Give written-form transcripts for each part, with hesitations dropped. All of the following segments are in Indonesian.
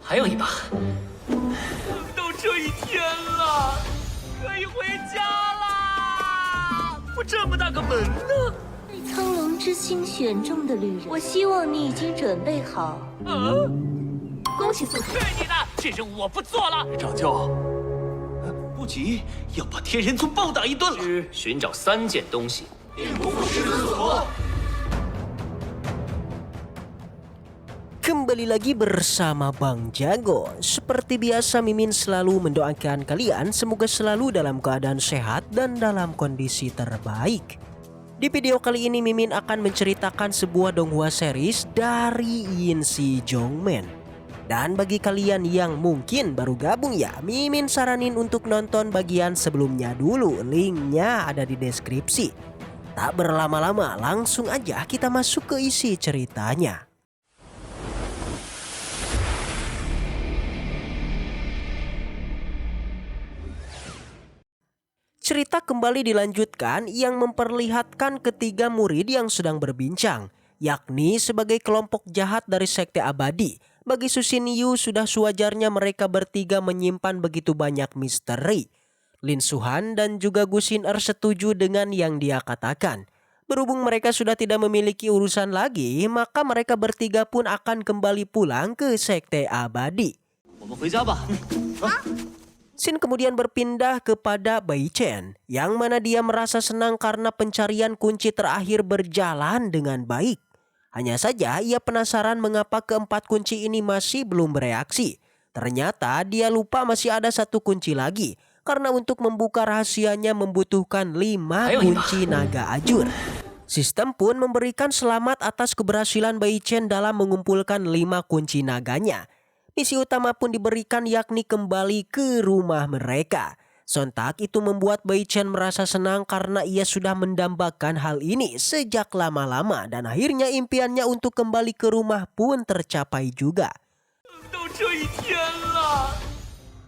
还有一把。都这一天了，可以回家啦！我这么大个门呢？被苍龙之星选中的旅人，我希望你已经准备好。恭喜宋去你的！这任务我不做了。长教，不急，要把天人宗暴打一顿了。只寻找3件东西。 Kembali lagi bersama Bang Jago. Seperti biasa Mimin selalu mendoakan kalian semoga selalu dalam keadaan sehat dan dalam kondisi terbaik. Di video kali ini Mimin akan menceritakan sebuah donghua series dari Yin Si Jongmen. Dan bagi kalian yang mungkin baru gabung ya, Mimin saranin untuk nonton bagian sebelumnya dulu. Linknya ada di deskripsi. Tak berlama-lama, langsung aja kita masuk ke isi ceritanya. Cerita kembali dilanjutkan yang memperlihatkan ketiga murid yang sedang berbincang, yakni sebagai kelompok jahat dari Sekte Abadi. Bagi Susin Yu sudah sewajarnya mereka bertiga menyimpan begitu banyak misteri. Lin Suhan dan juga Gu Xin-er setuju dengan yang dia katakan. Berhubung mereka sudah tidak memiliki urusan lagi, maka mereka bertiga pun akan kembali pulang ke Sekte Abadi. Xin kemudian berpindah kepada Bai Chen, yang mana dia merasa senang karena pencarian kunci terakhir berjalan dengan baik. Hanya saja ia penasaran mengapa keempat kunci ini masih belum bereaksi. Ternyata dia lupa masih ada satu kunci lagi, karena untuk membuka rahasianya membutuhkan 5 kunci naga ajur. Sistem pun memberikan selamat atas keberhasilan Bai Chen dalam mengumpulkan 5 kunci naganya. Misi utama pun diberikan yakni kembali ke rumah mereka. Sontak itu membuat Bai Chen merasa senang karena ia sudah mendambakan hal ini sejak lama-lama dan akhirnya impiannya untuk kembali ke rumah pun tercapai juga.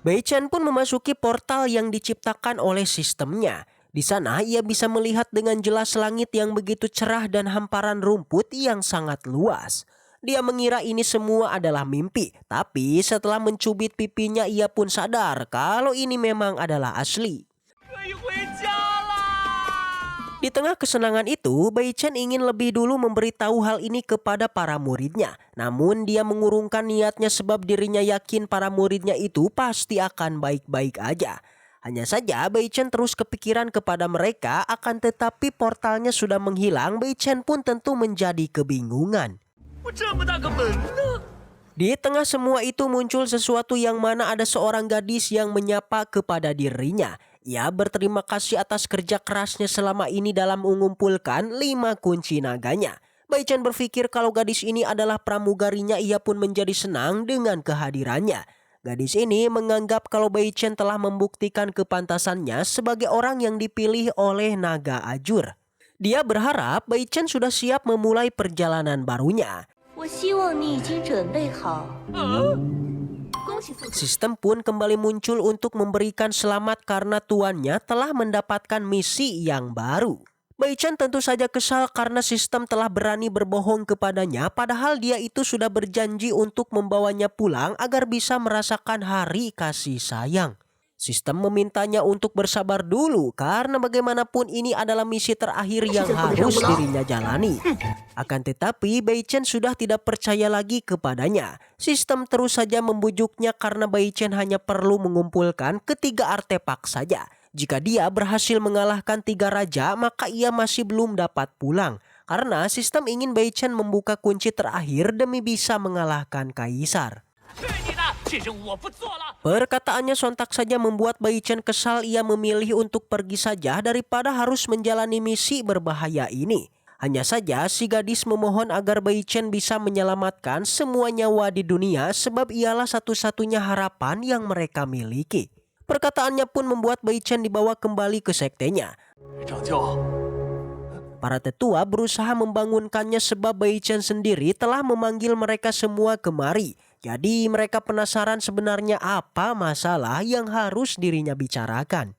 Bai Chen pun memasuki portal yang diciptakan oleh sistemnya. Di sana ia bisa melihat dengan jelas langit yang begitu cerah dan hamparan rumput yang sangat luas. Dia mengira ini semua adalah mimpi, tapi setelah mencubit pipinya ia pun sadar kalau ini memang adalah asli. Di tengah kesenangan itu, Bai Chen ingin lebih dulu memberitahu hal ini kepada para muridnya. Namun dia mengurungkan niatnya sebab dirinya yakin para muridnya itu pasti akan baik-baik aja. Hanya saja Bai Chen terus kepikiran kepada mereka, akan tetapi portalnya sudah menghilang. Bai Chen pun tentu menjadi kebingungan. Di tengah semua itu muncul sesuatu yang mana ada seorang gadis yang menyapa kepada dirinya. Ia berterima kasih atas kerja kerasnya selama ini dalam mengumpulkan 5 kunci naganya. Bai Chen berpikir kalau gadis ini adalah pramugarinya, ia pun menjadi senang dengan kehadirannya. Gadis ini menganggap kalau Bai Chen telah membuktikan kepantasannya sebagai orang yang dipilih oleh naga ajur. Dia berharap Bai Chen sudah siap memulai perjalanan barunya. Sistem pun kembali muncul untuk memberikan selamat karena tuannya telah mendapatkan misi yang baru. Bai Chen tentu saja kesal karena sistem telah berani berbohong kepadanya, padahal dia itu sudah berjanji untuk membawanya pulang agar bisa merasakan hari kasih sayang. Sistem memintanya untuk bersabar dulu karena bagaimanapun ini adalah misi terakhir yang harus dirinya jalani. Akan tetapi Bai Chen sudah tidak percaya lagi kepadanya. Sistem terus saja membujuknya karena Bai Chen hanya perlu mengumpulkan ketiga artefak saja. Jika dia berhasil mengalahkan 3 raja, maka ia masih belum dapat pulang. Karena sistem ingin Bai Chen membuka kunci terakhir demi bisa mengalahkan kaisar. Perkataannya sontak saja membuat Bai Chen kesal. Ia memilih untuk pergi saja daripada harus menjalani misi berbahaya ini. Hanya saja si gadis memohon agar Bai Chen bisa menyelamatkan semua nyawa di dunia sebab ialah satu-satunya harapan yang mereka miliki. Perkataannya pun membuat Bai Chen dibawa kembali ke sektenya. Para tetua berusaha membangunkannya sebab Bai Chen sendiri telah memanggil mereka semua kemari. Jadi mereka penasaran sebenarnya apa masalah yang harus dirinya bicarakan.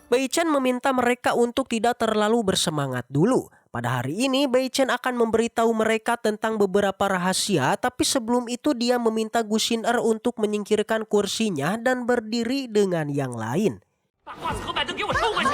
Bai Chen meminta mereka untuk tidak terlalu bersemangat dulu. Pada hari ini, Bai Chen akan memberitahu mereka tentang beberapa rahasia, tapi sebelum itu dia meminta Gu Xin'er untuk menyingkirkan kursinya dan berdiri dengan yang lain. 把挂子和板凳给我收回去！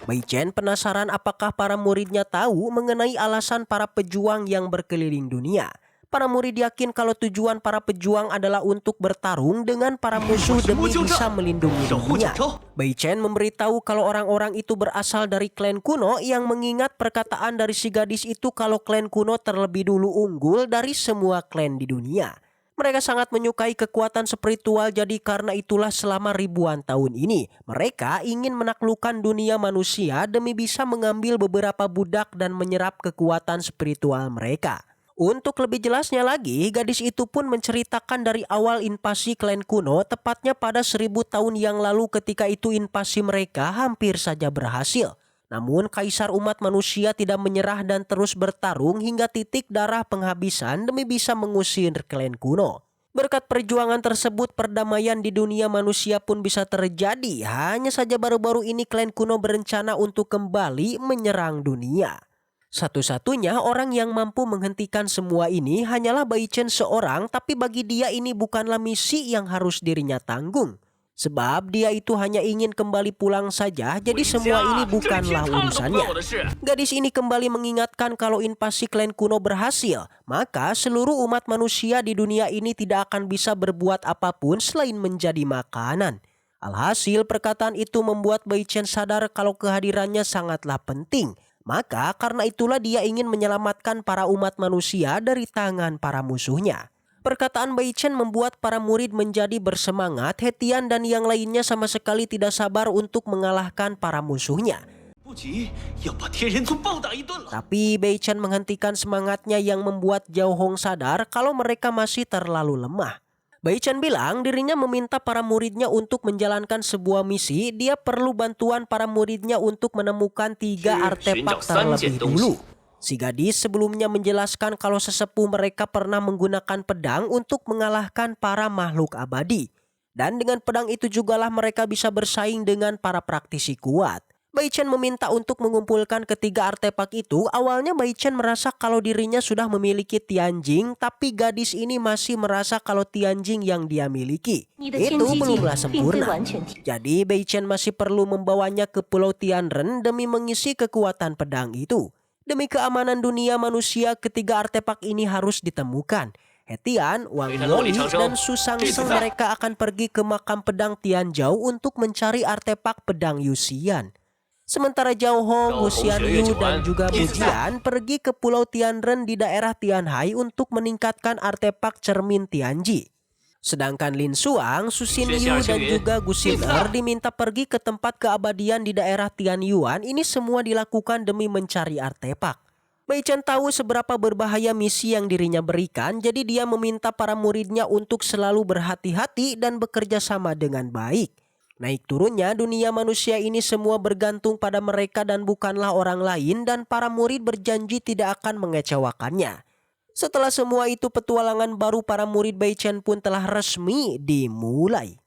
Bai Chen penasaran apakah para muridnya tahu mengenai alasan para pejuang yang berkeliling dunia. Para murid yakin kalau tujuan para pejuang adalah untuk bertarung dengan para musuh demi bisa melindungi dunia. Bai Chen memberitahu kalau orang-orang itu berasal dari klan kuno yang mengingat perkataan dari si gadis itu kalau klan kuno terlebih dulu unggul dari semua klan di dunia. Mereka sangat menyukai kekuatan spiritual, jadi karena itulah selama ribuan tahun ini mereka ingin menaklukkan dunia manusia demi bisa mengambil beberapa budak dan menyerap kekuatan spiritual mereka. Untuk lebih jelasnya lagi, gadis itu pun menceritakan dari awal invasi klan kuno, tepatnya pada 1000 tahun yang lalu ketika itu invasi mereka hampir saja berhasil. Namun kaisar umat manusia tidak menyerah dan terus bertarung hingga titik darah penghabisan demi bisa mengusir klan kuno. Berkat perjuangan tersebut, perdamaian di dunia manusia pun bisa terjadi. Hanya saja baru-baru ini klan kuno berencana untuk kembali menyerang dunia. Satu-satunya orang yang mampu menghentikan semua ini hanyalah Bai Chen seorang, tapi bagi dia ini bukanlah misi yang harus dirinya tanggung. Sebab dia itu hanya ingin kembali pulang saja, jadi semua ini bukanlah urusannya. Gadis ini kembali mengingatkan kalau invasi klan kuno berhasil, maka seluruh umat manusia di dunia ini tidak akan bisa berbuat apapun selain menjadi makanan. Alhasil perkataan itu membuat Bai Chen sadar kalau kehadirannya sangatlah penting. Maka karena itulah dia ingin menyelamatkan para umat manusia dari tangan para musuhnya. Perkataan Bai Chen membuat para murid menjadi bersemangat. Hetian dan yang lainnya sama sekali tidak sabar untuk mengalahkan para musuhnya. Tapi Bai Chen menghentikan semangatnya yang membuat Zhao Hong sadar kalau mereka masih terlalu lemah. Bai Chen bilang dirinya meminta para muridnya untuk menjalankan sebuah misi. Dia perlu bantuan para muridnya untuk menemukan 3 artefak terlebih dulu. Si gadis sebelumnya menjelaskan kalau sesepuh mereka pernah menggunakan pedang untuk mengalahkan para makhluk abadi. Dan dengan pedang itu jugalah mereka bisa bersaing dengan para praktisi kuat. Bai Chen meminta untuk mengumpulkan ketiga artefak itu. Awalnya Bai Chen merasa kalau dirinya sudah memiliki Tianjing, tapi gadis ini masih merasa kalau Tianjing yang dia miliki itu belumlah sempurna. Jadi Bai Chen masih perlu membawanya ke Pulau Tianren demi mengisi kekuatan pedang itu. Demi keamanan dunia manusia, ketiga artefak ini harus ditemukan. Hetian, Wang Luoli, dan Su Shangsheng mereka akan pergi ke makam pedang Tianzhou untuk mencari artefak pedang Yuxian. Sementara Zhao Hong, Gu Xianyu, dan juga Mu Jian pergi ke Pulau Tianren di daerah Tianhai untuk meningkatkan artefak cermin Tianji. Sedangkan Lin Xuang, Su Xinyu, dan juga Gu Xin'er diminta pergi ke tempat keabadian di daerah Tianyuan. Ini semua dilakukan demi mencari artefak. Bai Chen tahu seberapa berbahaya misi yang dirinya berikan, jadi dia meminta para muridnya untuk selalu berhati-hati dan bekerja sama dengan baik. Naik turunnya dunia manusia ini semua bergantung pada mereka dan bukanlah orang lain, dan para murid berjanji tidak akan mengecewakannya. Setelah semua itu, petualangan baru para murid Bai Chen pun telah resmi dimulai.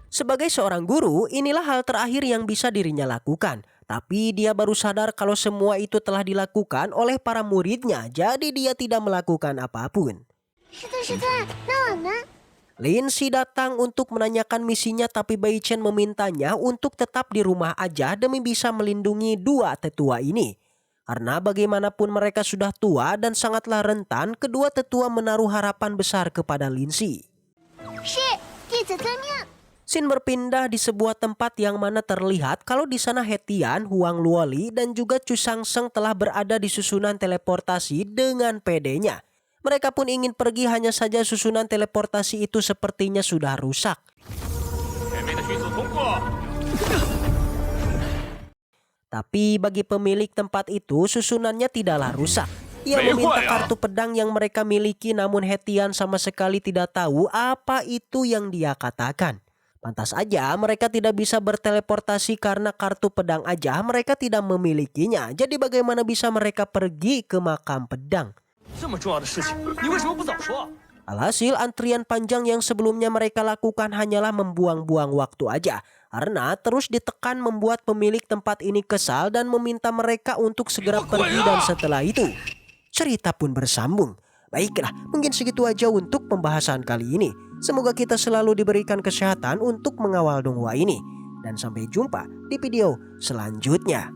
Sebagai seorang guru, inilah hal terakhir yang bisa dirinya lakukan. Tapi dia baru sadar kalau semua itu telah dilakukan oleh para muridnya, jadi dia tidak melakukan apapun. Lin Si datang untuk menanyakan misinya, tapi Bai Chen memintanya untuk tetap di rumah aja demi bisa melindungi 2 tetua ini. Karena bagaimanapun mereka sudah tua dan sangatlah rentan, kedua tetua menaruh harapan besar kepada Lin Si. Sin berpindah di sebuah tempat yang mana terlihat kalau di sana Hetian, Huang Luoli, dan juga Chu Shangsheng telah berada di susunan teleportasi dengan pedenya. Mereka pun ingin pergi, hanya saja susunan teleportasi itu sepertinya sudah rusak. Tapi bagi pemilik tempat itu, susunannya tidaklah rusak. Ia meminta kartu pedang yang mereka miliki, namun Hetian sama sekali tidak tahu apa itu yang dia katakan. Pantas aja mereka tidak bisa berteleportasi karena kartu pedang aja mereka tidak memilikinya. Jadi bagaimana bisa mereka pergi ke makam pedang? Alhasil antrian panjang yang sebelumnya mereka lakukan hanyalah membuang-buang waktu aja. Karena terus ditekan membuat pemilik tempat ini kesal dan meminta mereka untuk segera pergi, dan setelah itu cerita pun bersambung. Baiklah, mungkin segitu aja untuk pembahasan kali ini. Semoga kita selalu diberikan kesehatan untuk mengawal Donghua ini. Dan sampai jumpa di video selanjutnya.